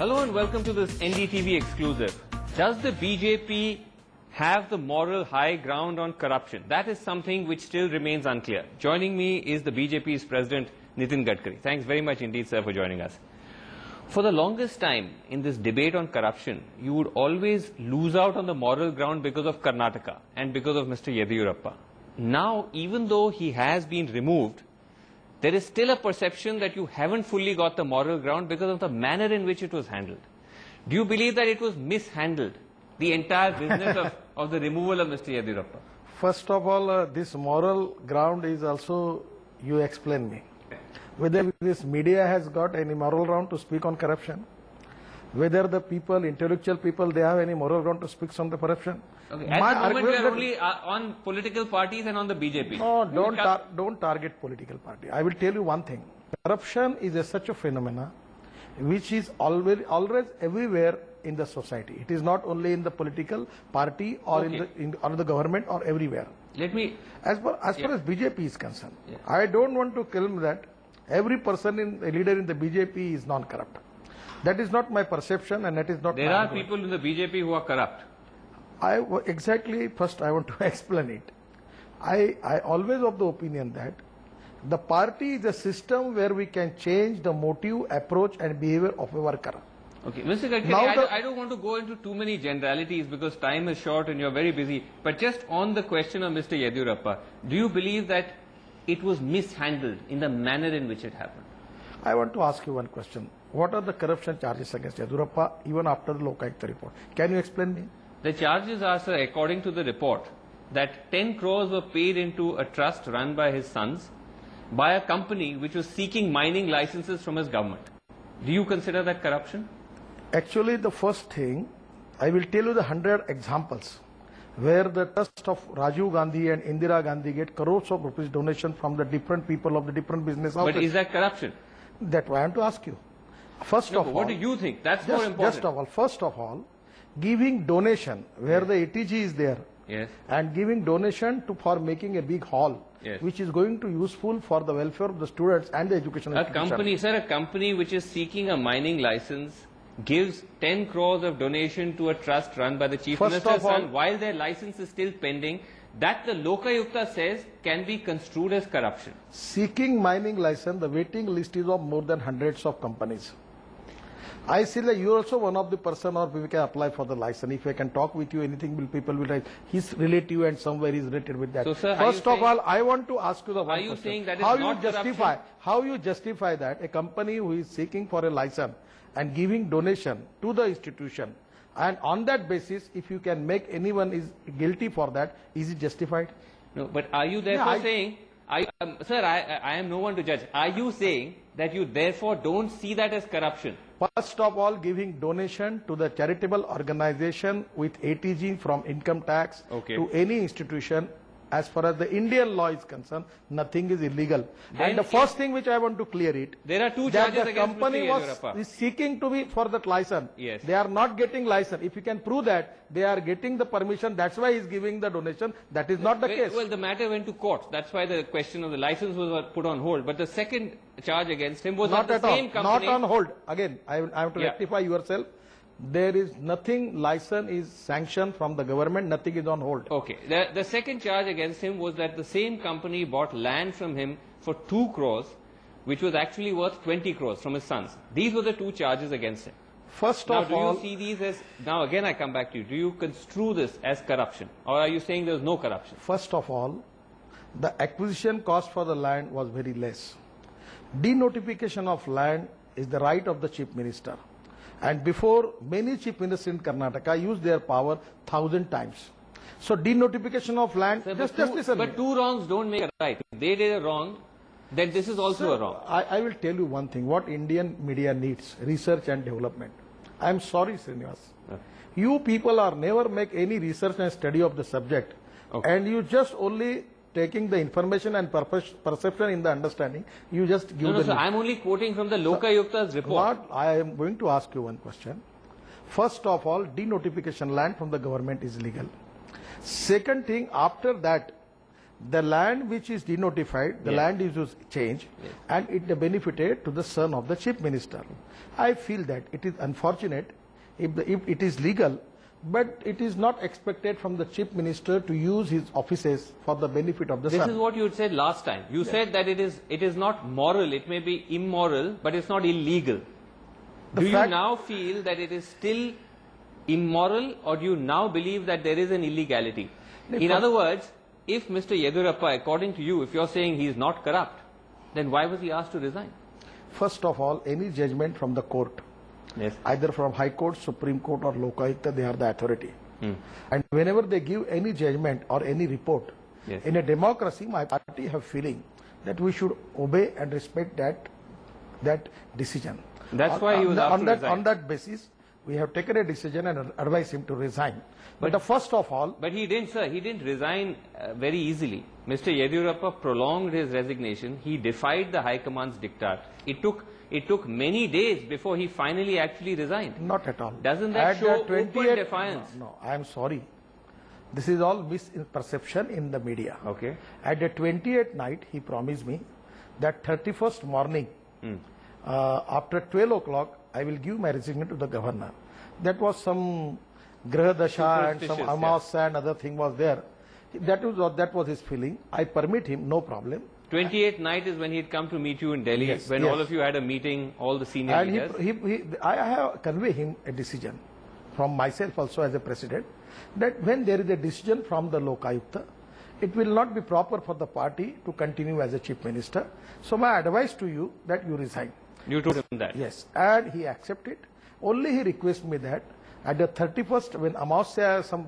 Hello and welcome to this Ndtv exclusive. Does the BJP have the moral high ground on corruption? That is something which still remains unclear. Joining me is the BJP's President Nitin Gadkari. Thanks very much indeed, sir, for joining us. For the longest time in this debate on corruption, you would always lose out on the moral ground because of Karnataka and because of Mr. Yediyurappa. Now, even though he has been removed, there is still a perception that you haven't fully got the moral ground because of the manner in which it was handled. Do you believe that it was mishandled, the entire business of the removal of Mr. Yediyurappa? First of all, this moral ground is also, you explain me. Whether this media has got any moral ground to speak on corruption, whether the people, intellectual people, they have any moral ground to speak on the corruption. Okay. At the moment, we are only on political parties and on the BJP. No, don't target political party. I will tell you one thing. Corruption is such a phenomena which is always everywhere in the society. It is not only in the political party or in the government or everywhere. Let me... As far as BJP is concerned, I don't want to claim that every person a leader in the BJP is non-corrupt. That is not my perception and that is not There are people in the BJP who are corrupt. Exactly, first I want to explain it. I always of the opinion that the party is a system where we can change the motive, approach and behavior of a worker. Okay, Mr. Gadkari, I don't want to go into too many generalities because time is short and you're very busy. But just on the question of Mr. Yediyurappa, do you believe that it was mishandled in the manner in which it happened? I want to ask you one question. What are the corruption charges against Yediyurappa even after the Lokayukta report? Can you explain me? The charges are, sir, according to the report, that 10 crores were paid into a trust run by his sons by a company which was seeking mining licenses from his government. Do you consider that corruption? Actually, the first thing, I will tell you the 100 examples where the trust of Rajiv Gandhi and Indira Gandhi get crores of rupees donation from the different people of the different business houses. But is that corruption? That's why I want to ask you. First of all, what do you think? That's more important. First of all, giving donation where the ATG is there, and giving donation for making a big hall, which is going to useful for the welfare of the students and the education institution. A company which is seeking a mining license gives 10 crores of donation to a trust run by the Chief Minister's son while their license is still pending. That the Lokayukta says can be construed as corruption. Seeking mining license, the waiting list is of more than hundreds of companies. I see that you are also one of the person or we can apply for the license. If I can talk with you, anything people will write. He's relative and somewhere is related with that. So, sir, first of all, I want to ask you the one question. Are you saying that is not corruption? How you justify that a company who is seeking for a license and giving donation to the institution, and on that basis, if you can make anyone is guilty for that, is it justified? No, but are you therefore saying, sir, I am no one to judge. Are you saying that you therefore don't see that as corruption? First of all, giving donation to the charitable organization with ATG from income tax to any institution, as far as the Indian law is concerned, nothing is illegal. And the first thing which I want to clear it, there are two charges against the company is seeking to be for that license. They are not getting license. If you can prove that they are getting the permission, that's why he is giving the donation. That is not the case. Well, the matter went to court. That's why the question of the license was put on hold. But the second charge against him was not that the same company... Not on hold. Again, I have to rectify yourself. There is nothing, license is sanctioned from the government, nothing is on hold. Okay. The second charge against him was that the same company bought land from him for 2 crores, which was actually worth 20 crores from his sons. These were the two charges against him. First of all... do you see these as... Now again I come back to you. Do you construe this as corruption? Or are you saying there is no corruption? First of all, the acquisition cost for the land was very less. Denotification of land is the right of the Chief Minister. And before, many chief ministers in Karnataka used their power 1,000 times. So denotification of land, sir, just listen. But two wrongs don't make a right. If they did a wrong, then this is also a wrong. I will tell you one thing, what Indian media needs, research and development. I am sorry, Srinivas. You people are never make any research and study of the subject. And you just only taking the information and perception in the understanding, you just give No, sir, I am only quoting from the Lokayukta's report. I am going to ask you one question. First of all, denotification land from the government is legal. Second thing, after that, the land which is denotified, the land is changed, and it benefited to the son of the chief minister. I feel that it is unfortunate if it is legal, but it is not expected from the chief minister to use his offices for the benefit of the son. This is what you said last time. You said that it is not moral, it may be immoral, but it's not illegal. Do you now feel that it is still immoral, or do you now believe that there is an illegality? In other words, if Mr. Yediyurappa, according to you, if you're saying he is not corrupt, then why was he asked to resign? First of all, any judgment from the court, either from High Court, Supreme Court or Lokayukta, they are the authority. And whenever they give any judgment or any report, in a democracy, my party have feeling that we should obey and respect that decision. That's why he was asked to resign. On that basis, we have taken a decision and advised him to resign. But first of all... But he didn't, sir. He didn't resign very easily. Mr. Yediyurappa prolonged his resignation. He defied the High Command's diktat. It took many days before he finally actually resigned. Not at all. Doesn't that show open defiance? No, I am sorry. This is all misperception in the media. Okay. At the 28th night, he promised me that 31st morning, after 12 o'clock, I will give my resignation to the governor. That was some Graha Dasha and some Amavasya and other thing was there. That was his feeling. I permit him, no problem. 28th night is when he had come to meet you in Delhi, when all of you had a meeting, all the senior leaders. I have conveyed him a decision from myself also as a president, that when there is a decision from the Lokayukta, it will not be proper for the party to continue as a chief minister. So my advice to you that you resign. You told him that? Yes, and he accepted. Only he requested me that at the 31st, when Amavasya, some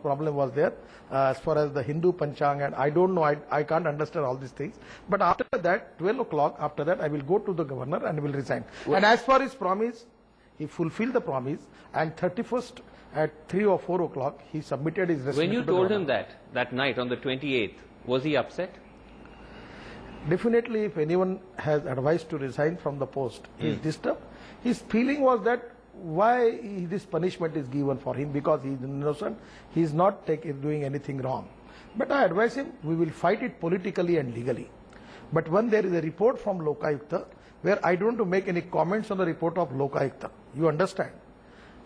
problem was there, as far as the Hindu Panchang, and I don't know, I can't understand all these things. But after that, 12 o'clock, after that, I will go to the governor and will resign. And as for his promise, he fulfilled the promise, and 31st at 3 or 4 o'clock, he submitted his resignation. When you told him that night on the 28th, was he upset? Definitely, if anyone has advised to resign from the post, he is disturbed. His feeling was that why this punishment is given for him, because he is innocent, he is not doing anything wrong. But I advise him, we will fight it politically and legally. But when there is a report from Lokayukta, where I don't want to make any comments on the report of Lokayukta, you understand?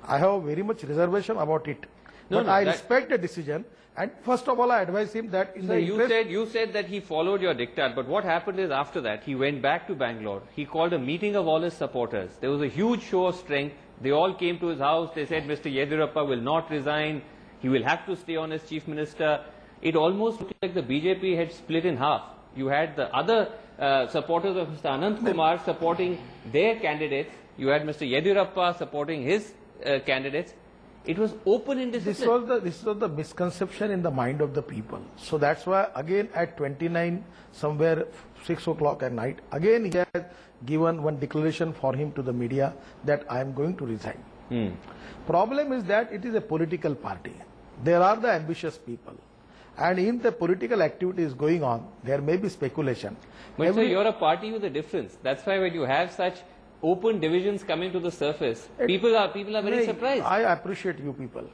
I have very much reservation about it. But I respect the decision. And first of all, I advise him that in you said that he followed your diktat, but what happened is after that, he went back to Bangalore. He called a meeting of all his supporters. There was a huge show of strength. They all came to his house. They said Mr. Yediyurappa will not resign. He will have to stay on as chief minister. It almost looked like the BJP had split in half. You had the other supporters of Mr. Anant Kumar supporting their candidates. You had Mr. Yediyurappa supporting his candidates. It was open indiscipline. This was the misconception in the mind of the people. So that's why again at 29, somewhere 6 o'clock at night, again he has given one declaration for him to the media that I am going to resign. Problem is that it is a political party. There are the ambitious people. And in the political activities going on, there may be speculation. But sir, you're a party with a difference. That's why when you have such open divisions coming to the surface, people are very surprised. I appreciate you people.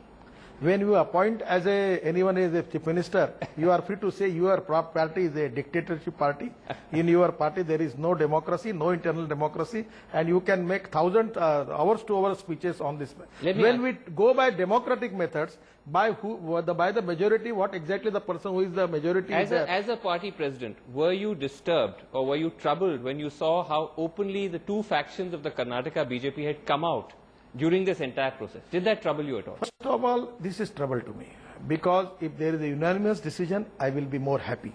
When you appoint anyone as a chief minister, you are free to say your party is a dictatorship party. In your party there is no democracy, no internal democracy, and you can make hours to hours speeches on this. When we go by democratic methods, by the majority, what exactly the person who is the majority is there. As a party president, were you disturbed or were you troubled when you saw how openly the two factions of the Karnataka BJP had come out during this entire process? Did that trouble you at all? First of all, this is trouble to me, because if there is a unanimous decision, I will be more happy.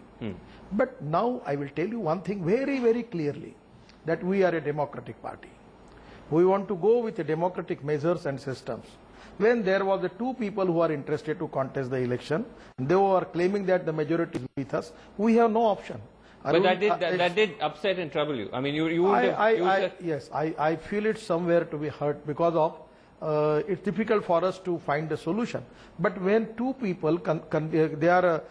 But now I will tell you one thing very, very clearly, that we are a democratic party. We want to go with the democratic measures and systems. When there was the two people who are interested to contest the election, they were claiming that the majority is with us, we have no option. But that did upset and trouble you. I mean, yes, I feel it somewhere to be hurt, because of it's difficult for us to find a solution. But when two people they are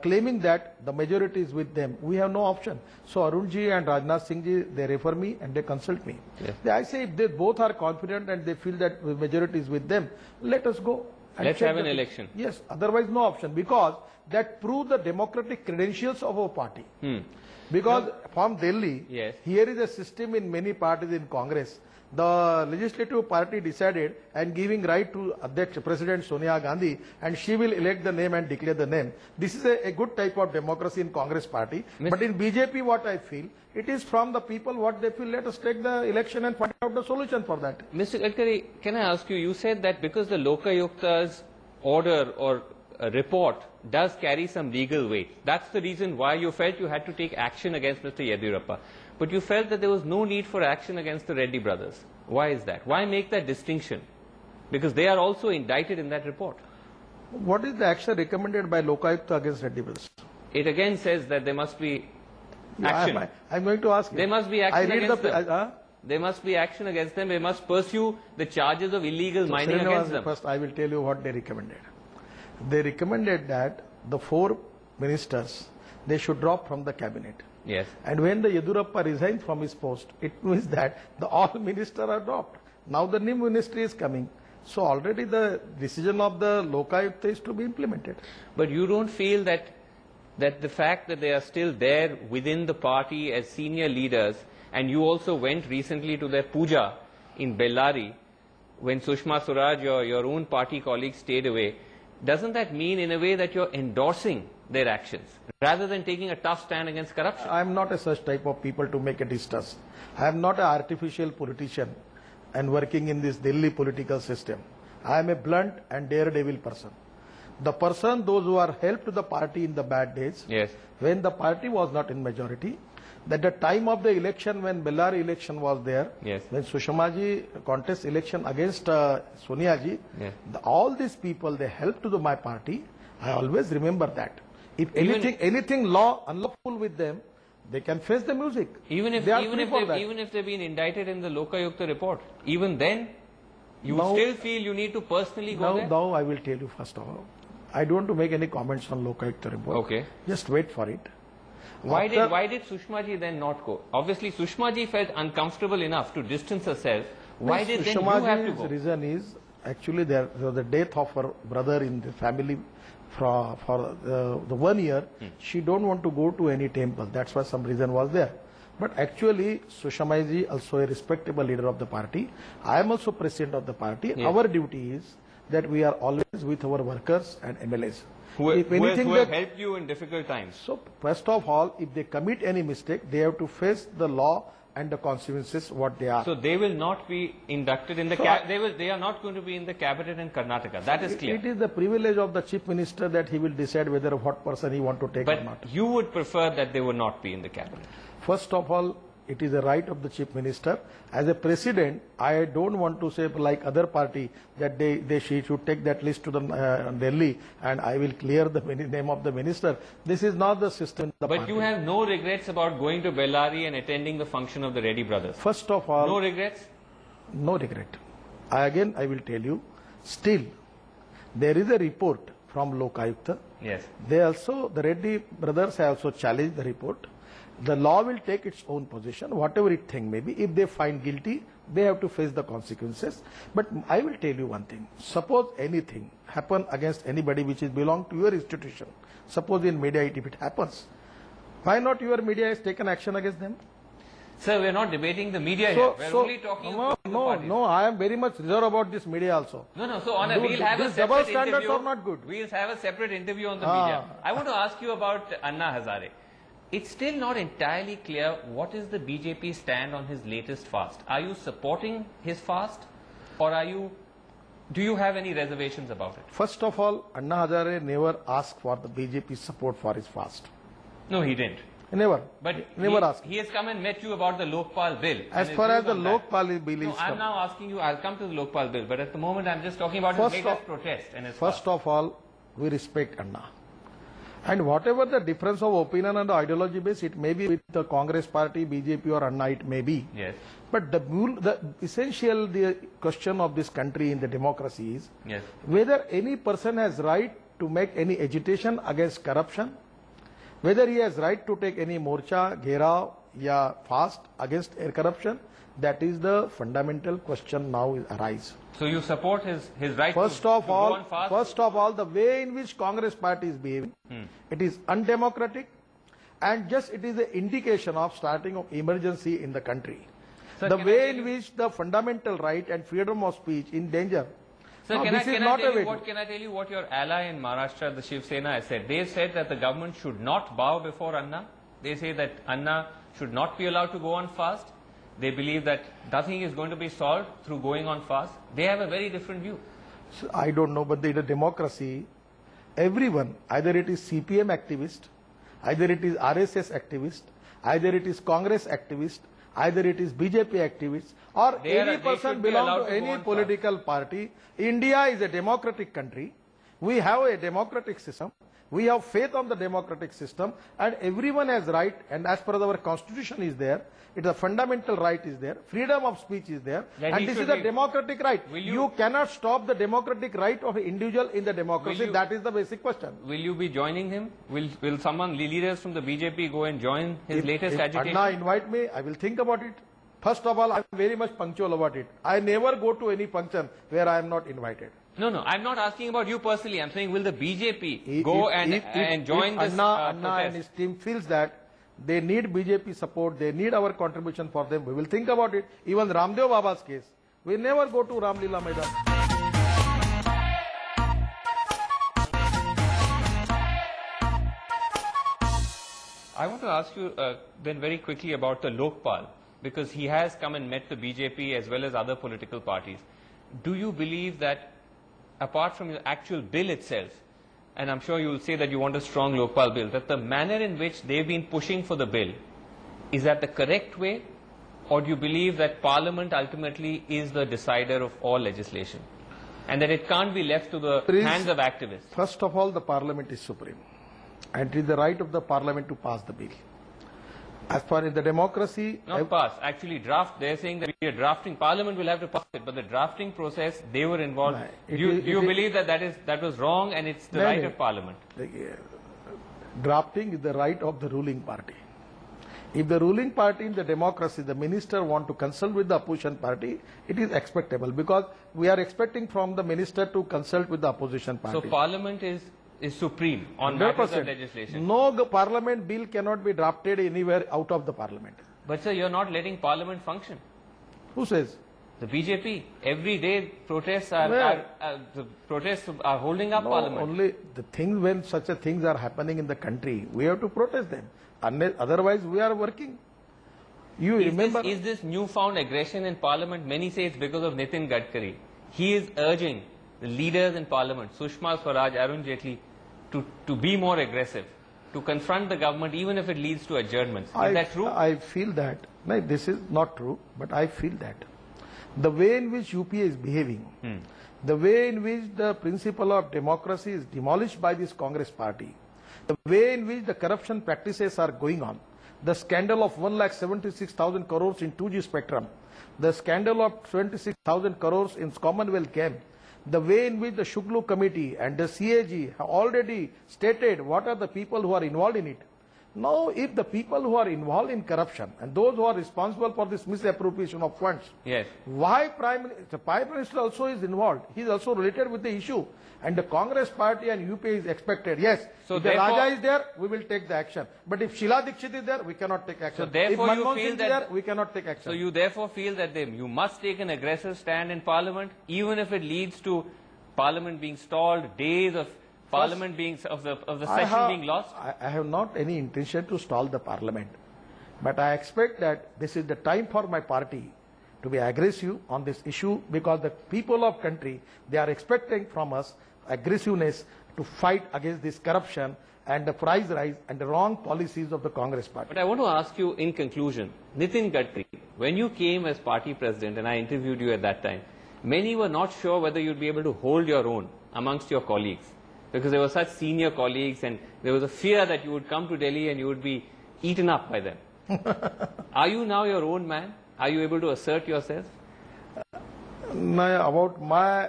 claiming that the majority is with them, we have no option. So Arunji and Rajnath Singh ji, they refer me and they consult me. I say if they both are confident and they feel that the majority is with them, let us go. And let's check have an the- election. Yes, otherwise no option, because that prove the democratic credentials of our party. Because from Delhi, Yes. here is a system in many parties in Congress. The legislative party decided and giving right to President Sonia Gandhi, and she will elect the name and declare the name. This is a good type of democracy in Congress party. But in BJP, what I feel, it is from the people what they feel. Let us take the election and find out the solution for that. Mr. Gadkari, can I ask you, you said that because the Lokayukta's order or report does carry some legal weight, that's the reason why you felt you had to take action against Mr. Yediyurappa. But you felt that there was no need for action against the Reddy brothers. Why is that? Why make that distinction? Because they are also indicted in that report. What is the action recommended by Lokayukta against Reddy brothers? It again says that there must be action. I'm going to ask you. There must be action against them. There must be action against them. They must pursue the charges of illegal mining against them. First, I will tell you what they recommended. They recommended that the 4 ministers, they should drop from the cabinet. Yes. And when the Yediyurappa resigned from his post, it means that all ministers are dropped. Now the new ministry is coming. So already the decision of the Lokayukta is to be implemented. But you don't feel that the fact that they are still there within the party as senior leaders, and you also went recently to their puja in Bellary when Sushma Swaraj, your own party colleague, stayed away, doesn't that mean in a way that you're endorsing their actions rather than taking a tough stand against corruption? I am not a such type of people to make a distance. I am not an artificial politician and working in this Delhi political system. I am a blunt and daredevil person. The person, those who are helped the party in the bad days, Yes. when the party was not in majority, that the time of the election when Bellary election was there, Yes. when Sushma ji contest election against Sonia ji, Yes. all these people, they helped to my party. I always remember that. If Even- anything law unlawful with them, they can face the music. Even if They are free for that. they've been indicted in the Lokayukta report, even then, you Now- still feel you need to personally go there? Now I will tell you first of all. I don't want to make any comments on Lokayukta report. Okay. Just wait for it. Why After- did Sushma ji then not go? Obviously, Sushma ji felt uncomfortable enough to distance herself. Why did then you Sushma have to ji's go? reason is actually there was the death of her brother in the family for the 1 year. She don't want to go to any temple. That's why some reason was there. But actually, Sushma ji also a respectable leader of the party. I am also president of the party. Yes. Our duty is that we are always with our workers and MLAs. Who If have anything that- helped you in difficult times? So first of all, if they commit any mistake, they have to face the law and the consequences what they are. So they will not be inducted in the So they are not going to be in the cabinet in Karnataka. That is clear. It is the privilege of the chief minister that he will decide whether what person he want to take or But not. you would prefer that they would not be in the cabinet. First of all, it is a right of the chief minister. As a president, I don't want to say like other party that she should take that list to the Delhi and I will clear the name of the minister. This is not the system. In the But party. you have no regrets about going to Bellary and attending the function of the Reddy brothers. First of all, No regrets? no regret. I will tell you, still, there is a report from Lokayukta. Yes. The Reddy brothers have also challenged the report. The law will take its own position, whatever it thing may be. If they find guilty, they have to face the consequences. But I will tell you one thing. Suppose anything happen against anybody which is belong to your institution. Suppose in media if it happens, why not your media has taken action against them? Sir, we are not debating the media here. We are only talking about the parties. No, I am very much reserved about this media also. No. So on Dude, we'll have a these double separate standards interview. are not good. We'll have a separate interview on the Ah. media. I want to ask you about Anna Hazare. It's still not entirely clear what is the BJP stand on his latest fast. Are you supporting his fast, or do you have any reservations about it? First of all, Anna Hazare never asked for the BJP support for his fast. No, he didn't. Never. But Never asked. he has come and met you about the Lokpal bill. As and far his as the views on that. Lokpal bill No, is I'm come. now asking you, I'll come to the Lokpal bill, but at the moment I'm just talking about his First latest of- protest and his First fast. of all, we respect Anna. And whatever the difference of opinion and ideology base, it may be with the Congress party, BJP or Anna, it may be. Yes, But the essential the question of this country in the democracy is yes. whether any person has right to make any agitation against corruption, whether he has right to take any morcha, gherav, या fast against corruption? That is the fundamental question now arise. So you support his right First to of go all, on fast? first of all, the way in which Congress party is behaving, it is undemocratic, and just it is an indication of starting of emergency in the country. Sir, The can I way tell in you- which the fundamental right and freedom of speech in danger. Sir, Now, can this is I not tell a you way. what, can I tell you what your ally in Maharashtra, the Shiv Sena, has said? They said that the government should not bow before Anna. They say that Anna should not be allowed to go on fast. They believe that nothing is going to be solved through going on fast. They have a very different view. So, I don't know, but in a democracy, everyone, either it is CPM activist, either it is RSS activist, either it is Congress activist, either it is BJP activist, or any they person should be belong allowed to to go any on political party. India is a democratic country. We have a democratic system. We have faith on the democratic system, and everyone has right, and as per our constitution is there, it's a fundamental right is there, freedom of speech is there, That and he this should is a be- democratic right. Will You cannot stop the democratic right of an individual in the democracy. you- That is the basic question. Will you be joining him? Will someone, leaders from the BJP, go and join his latest if agitation? Anna invite me, I will think about it. First of all, I am very much punctual about it. I never go to any function where I am not invited. No, I'm not asking about you personally. I'm saying, will the BJP go If and join this Anna and protest? his team feels that they need BJP support, they need our contribution for them, we will think about it. Even Ramdev Baba's case, we never go to Ramlila Maidan. I want to ask you then very quickly about the Lokpal, because he has come and met the BJP as well as other political parties. Do you believe that, apart from the actual bill itself, and I'm sure you will say that you want a strong Lokpal bill, that the manner in which they've been pushing for the bill, is that the correct way? Or do you believe that Parliament ultimately is the decider of all legislation? And that it can't be left to the hands of activists? First of all, the Parliament is supreme, and it is the right of the Parliament to pass the bill. As far as the democracy, Not pass, actually draft. They're saying that we are drafting. Parliament will have to pass it, but the drafting process, they were involved. No, Do you believe that that was wrong and it's the No, right no. of Parliament? Drafting is the right of the ruling party. If the ruling party in the democracy, the minister want to consult with the opposition party, it is expectable, because we are expecting from the minister to consult with the opposition party. So Parliament is supreme on matters of 100%. legislation. No parliament bill cannot be drafted anywhere out of the parliament. But sir, you're not letting Parliament function. Who says? The BJP, every day protests Where? the protests are holding up No, Parliament. only the things when such a things are happening in the country, we have to protest them. Otherwise, we are working. You remember? Is this newfound aggression in Parliament? Many say it's because of Nitin Gadkari. He is urging the leaders in Parliament, Sushma Swaraj, Arun Jaitley, to be more aggressive, to confront the government even if it leads to adjournments. Is that true? I feel that. No, this is not true, but I feel that. The way in which UPA is behaving, the way in which the principle of democracy is demolished by this Congress party, the way in which the corruption practices are going on, the scandal of 1,76,000 crores in 2G spectrum, the scandal of 26,000 crores in Commonwealth Game, the way in which the Shuglu committee and the CAG have already stated what are the people who are involved in it. Now, if the people who are involved in corruption and those who are responsible for this misappropriation of funds, Yes. why the Prime Minister also is involved? He is also related with the issue. And the Congress party and UPA is expected. Yes, So if the therefore- Raja is there, we will take the action. But if Sheila Dikshit is there, we cannot take action. So therefore if you Manmohan feel Singh is that- there, we cannot take action. So you therefore feel that you must take an aggressive stand in Parliament, even if it leads to Parliament being stalled, days of Parliament being of the session being lost. I have not any intention to stall the Parliament, but I expect that this is the time for my party to be aggressive on this issue, because the people of country, they are expecting from us aggressiveness to fight against this corruption and the price rise and the wrong policies of the Congress party. But I want to ask you in conclusion, Nitin Gadkari, when you came as party president and I interviewed you at that time, many were not sure whether you'd be able to hold your own amongst your colleagues, because they were such senior colleagues and there was a fear that you would come to Delhi and you would be eaten up by them. Are you now your own man? Are you able to assert yourself? Now, about my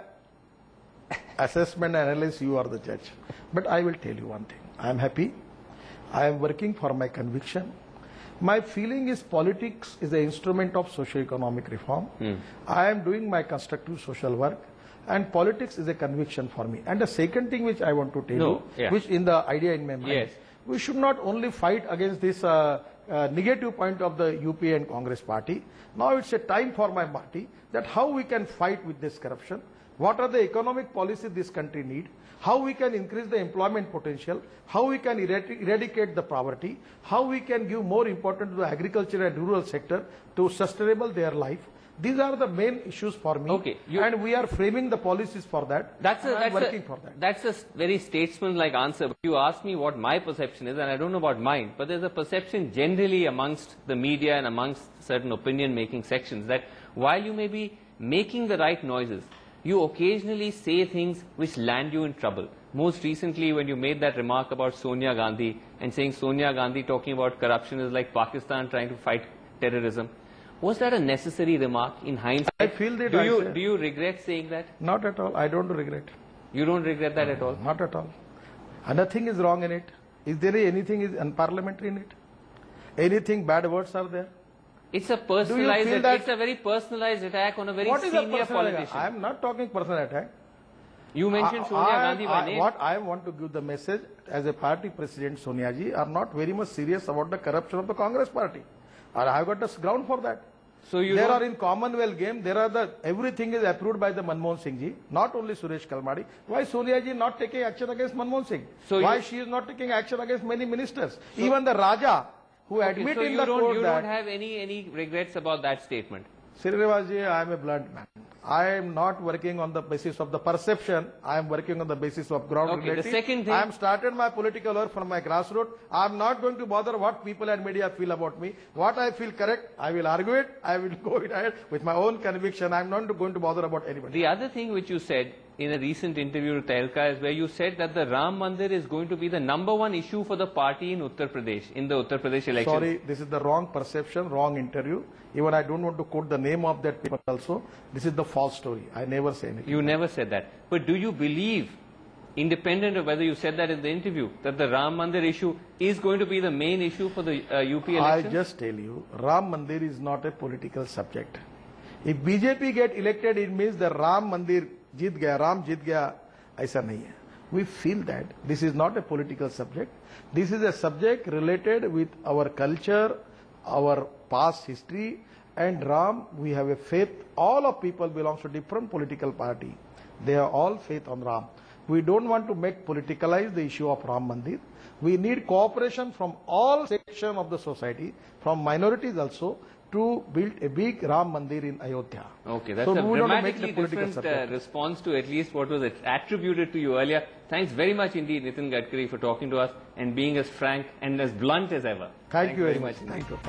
assessment and analysis, you are the judge. But I will tell you one thing. I am happy. I am working for my conviction. My feeling is politics is an instrument of socio-economic reform. I am doing my constructive social work, and politics is a conviction for me. And the second thing which I want to tell you, which in the idea in my mind, we should not only fight against this negative point of the UPA and Congress party. Now it's a time for my party that how we can fight with this corruption, what are the economic policies this country need, how we can increase the employment potential, how we can eradicate the poverty, how we can give more importance to the agriculture and rural sector to sustainable their life. These are the main issues for me. Okay, and we are framing the policies for that. That's a very statesman-like answer. You asked me what my perception is, and I don't know about mine, but there's a perception generally amongst the media and amongst certain opinion-making sections that while you may be making the right noises, you occasionally say things which land you in trouble. Most recently, when you made that remark about Sonia Gandhi and saying Sonia Gandhi talking about corruption is like Pakistan trying to fight terrorism. Was that a necessary remark in hindsight? I feel that. Do you regret saying that? Not at all. I don't regret. You don't regret that at all? Not at all. And nothing is wrong in it. Is there anything is unparliamentary in it? Anything bad words are there? It's a personalized. It's a very personalized attack on a very senior politician. I am not talking personal attack. You mentioned Sonia Gandhi by name. What I want to give the message as a party president, Sonia ji, are not very much serious about the corruption of the Congress party. I have got the ground for that. So there are in Commonwealth game, there are everything is approved by the Manmohan Singh ji, not only Suresh Kalmadi. Why Sonia ji not taking action against Manmohan Singh? So why she is not taking action against many ministers? So even the Raja, who admit in the court that... you don't have any regrets about that statement? Srinivas ji, I am a blunt man. I am not working on the basis of the perception. I am working on the basis of ground reality. The second thing... I am started my political work from my grassroots. I am not going to bother what people and media feel about me. What I feel correct, I will argue it. I will go ahead with my own conviction. I am not going to bother about anybody. The other thing which you said in a recent interview to Tehelka is where you said that the Ram Mandir is going to be the #1 issue for the party in Uttar Pradesh, in the Uttar Pradesh elections. Sorry, this is the wrong perception, wrong interview. Even I don't want to quote the name of that paper also. This is the false story. I never say anything. You never said that. But do you believe, independent of whether you said that in the interview, that the Ram Mandir issue is going to be the main issue for the UP elections? I just tell you, Ram Mandir is not a political subject. If BJP get elected, it means the Ram Mandir जीत गया, राम जीत गया, ऐसा नहीं है. We feel that this is not a political subject. This is a subject related with our culture, our past history, and Ram, we have a faith. All of people belongs to different political party. They are all faith on Ram. We don't want to make politicalize the issue of Ram Mandir. We need cooperation from all sections of the society, from minorities also, to build a big Ram Mandir in Ayodhya. Okay, that's a dramatically different response to at least what was attributed to you earlier. Thanks very much indeed, Nitin Gadkari, for talking to us and being as frank and as blunt as ever. Thank you very much. Thank you.